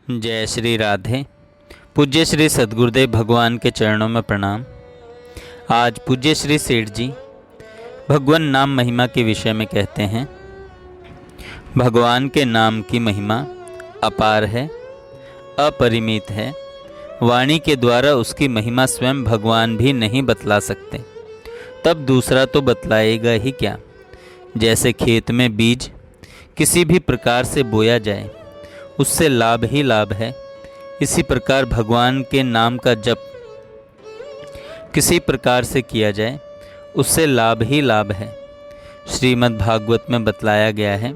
जय श्री राधे। पूज्य श्री सद्गुरुदेव भगवान के चरणों में प्रणाम। आज पूज्य श्री सेठ जी भगवान नाम महिमा के विषय में कहते हैं। भगवान के नाम की महिमा अपार है, अपरिमित है। वाणी के द्वारा उसकी महिमा स्वयं भगवान भी नहीं बतला सकते, तब दूसरा तो बतलाएगा ही क्या। जैसे खेत में बीज किसी भी प्रकार से बोया जाए उससे लाभ ही लाभ है, इसी प्रकार भगवान के नाम का जप किसी प्रकार से किया जाए उससे लाभ ही लाभ है। श्रीमद् भागवत में बतलाया गया है,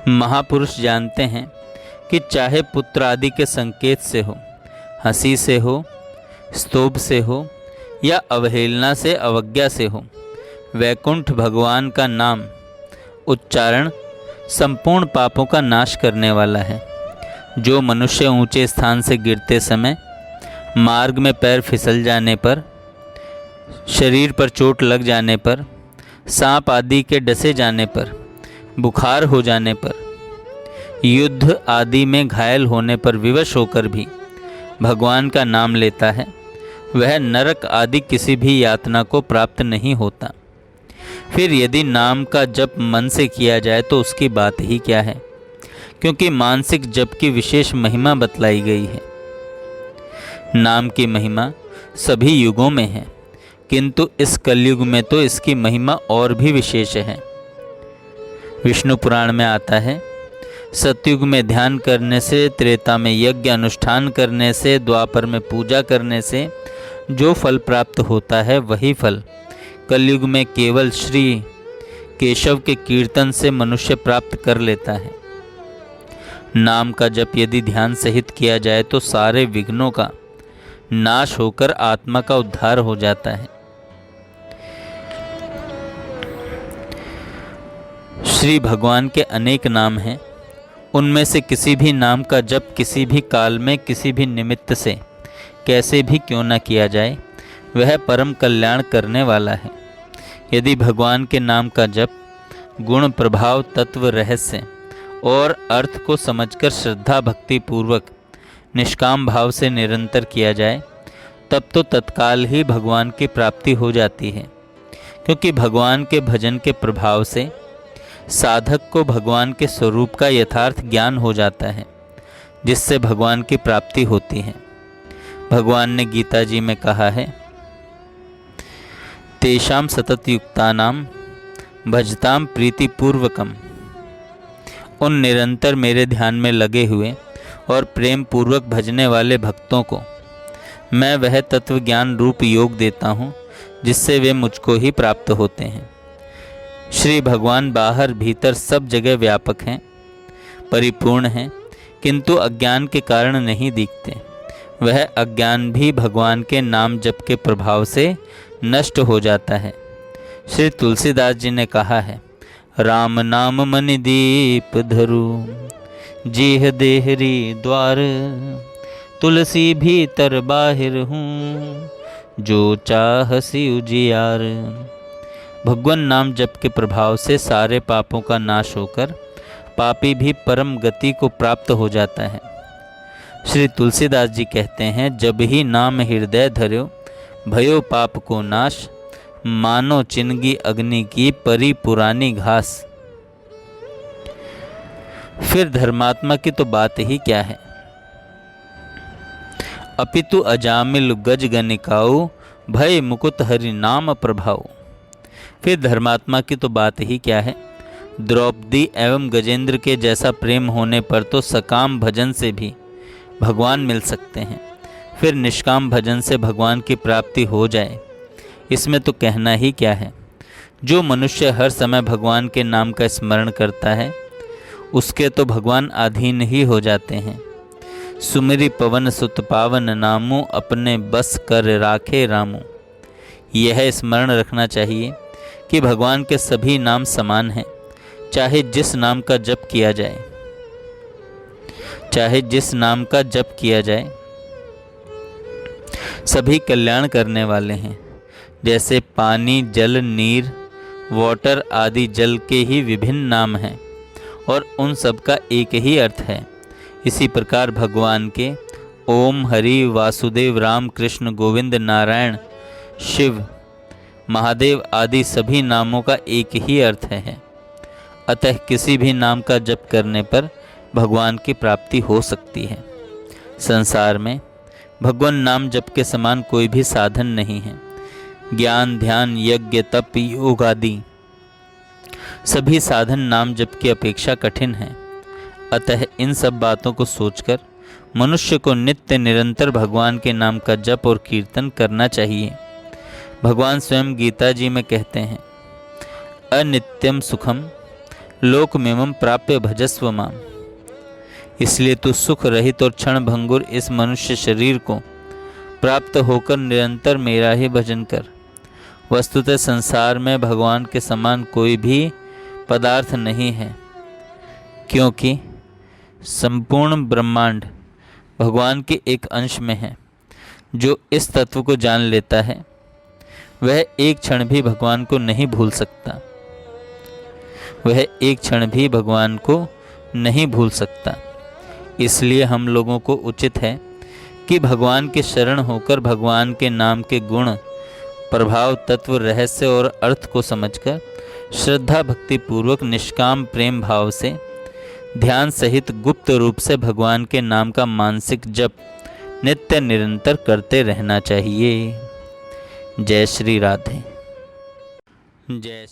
महापुरुष जानते हैं कि चाहे पुत्र आदि के संकेत से हो, हंसी से हो, स्तोभ से हो या अवहेलना से, अवज्ञा से हो, वैकुंठ भगवान का नाम उच्चारण संपूर्ण पापों का नाश करने वाला है। जो मनुष्य ऊंचे स्थान से गिरते समय, मार्ग में पैर फिसल जाने पर, शरीर पर चोट लग जाने पर, सांप आदि के डसे जाने पर, बुखार हो जाने पर, युद्ध आदि में घायल होने पर विवश होकर भी भगवान का नाम लेता है, वह नरक आदि किसी भी यातना को प्राप्त नहीं होता। फिर यदि नाम का जप मन से किया जाए तो उसकी बात ही क्या है, क्योंकि मानसिक जप की विशेष महिमा बतलाई गई है। नाम की महिमा सभी युगों में है, किंतु इस कलयुग में तो इसकी महिमा और भी विशेष है। विष्णु पुराण में आता है, सतयुग में ध्यान करने से, त्रेता में यज्ञ अनुष्ठान करने से, द्वापर में पूजा करने से जो फल प्राप्त होता है वही फल कलयुग में केवल श्री केशव के कीर्तन से मनुष्य प्राप्त कर लेता है। नाम का जप यदि ध्यान सहित किया जाए तो सारे विघ्नों का नाश होकर आत्मा का उद्धार हो जाता है। श्री भगवान के अनेक नाम हैं, उनमें से किसी भी नाम का जप किसी भी काल में किसी भी निमित्त से कैसे भी क्यों न किया जाए, वह परम कल्याण करने वाला है। यदि भगवान के नाम का जप गुण, प्रभाव, तत्व, रहस्य और अर्थ को समझकर श्रद्धा भक्ति पूर्वक निष्काम भाव से निरंतर किया जाए, तब तो तत्काल ही भगवान की प्राप्ति हो जाती है। क्योंकि भगवान के भजन के प्रभाव से साधक को भगवान के स्वरूप का यथार्थ ज्ञान हो जाता है, जिससे भगवान की प्राप्ति होती है। भगवान ने गीता जी में कहा है, तेषां सतत युक्तानां भजताम प्रीतिपूर्वकम। उन निरंतर मेरे ध्यान में लगे हुए और प्रेम पूर्वक भजने वाले भक्तों को मैं वह तत्व ज्ञान रूप योग देता हूँ जिससे वे मुझको ही प्राप्त होते हैं। श्री भगवान बाहर भीतर सब जगह व्यापक हैं, परिपूर्ण हैं, किंतु अज्ञान के कारण नहीं दिखते। वह अज्ञान भी भगवान के नाम जप के प्रभाव से नष्ट हो जाता है। श्री तुलसीदास जी ने कहा है, राम नाम मनि दीप धरु, जीह देहरी द्वार, तुलसी भीतर बाहिर हूँ, जो चाहसी उजियार। भगवान नाम जप के प्रभाव से सारे पापों का नाश होकर पापी भी परम गति को प्राप्त हो जाता है। श्री तुलसीदास जी कहते हैं, जब ही नाम हृदय धर्यो, भयो पाप को नाश, मानो चिनगी अग्नि की परी पुरानी घास। फिर धर्मात्मा की तो बात ही क्या है। अपितु अजामिल गज गनिकाऊ, भय मुकुट हरि नाम प्रभाव। फिर धर्मात्मा की तो बात ही क्या है। द्रौपदी एवं गजेंद्र के जैसा प्रेम होने पर तो सकाम भजन से भी भगवान मिल सकते हैं। फिर निष्काम भजन से भगवान की प्राप्ति हो जाए, इसमें तो कहना ही क्या है। जो मनुष्य हर समय भगवान के नाम का स्मरण करता है उसके तो भगवान अधीन ही हो जाते हैं। सुमिरि पवन सुत पावन नामू, अपने बस कर राखे रामू। यह स्मरण रखना चाहिए कि भगवान के सभी नाम समान हैं, चाहे जिस नाम का जप किया जाए, चाहे जिस नाम का जप किया जाए, सभी कल्याण करने वाले हैं। जैसे पानी, जल, नीर, वाटर आदि जल के ही विभिन्न नाम हैं और उन सब का एक ही अर्थ है। इसी प्रकार भगवान के ओम, हरि, वासुदेव, राम, कृष्ण, गोविंद, नारायण, शिव, महादेव आदि सभी नामों का एक ही अर्थ है। अतः किसी भी नाम का जप करने पर भगवान की प्राप्ति हो सकती है। संसार में भगवान नाम जप के समान कोई भी साधन नहीं है। ज्ञान, ध्यान, यज्ञ, तप, योग आदि सभी साधन नाम जप की अपेक्षा कठिन हैं। अतः इन सब बातों को सोचकर मनुष्य को नित्य निरंतर भगवान के नाम का जप और कीर्तन करना चाहिए। भगवान स्वयं गीता जी में कहते हैं, अनित्यम सुखम लोकमिमं प्राप्य भजस्व माम। इसलिए तू सुख रहित और क्षण भंगुर इस मनुष्य शरीर को प्राप्त होकर निरंतर मेरा ही भजन कर। वस्तुतः संसार में भगवान के समान कोई भी पदार्थ नहीं है, क्योंकि संपूर्ण ब्रह्मांड भगवान के एक अंश में है। जो इस तत्व को जान लेता है वह एक क्षण भी भगवान को नहीं भूल सकता। वह एक क्षण भी भगवान को नहीं भूल सकता। इसलिए हम लोगों को उचित है कि भगवान के शरण होकर भगवान के नाम के गुण, प्रभाव, तत्व, रहस्य और अर्थ को समझकर श्रद्धा भक्ति पूर्वक निष्काम प्रेम भाव से ध्यान सहित गुप्त रूप से भगवान के नाम का मानसिक जप नित्य निरंतर करते रहना चाहिए। जय श्री राधे। जय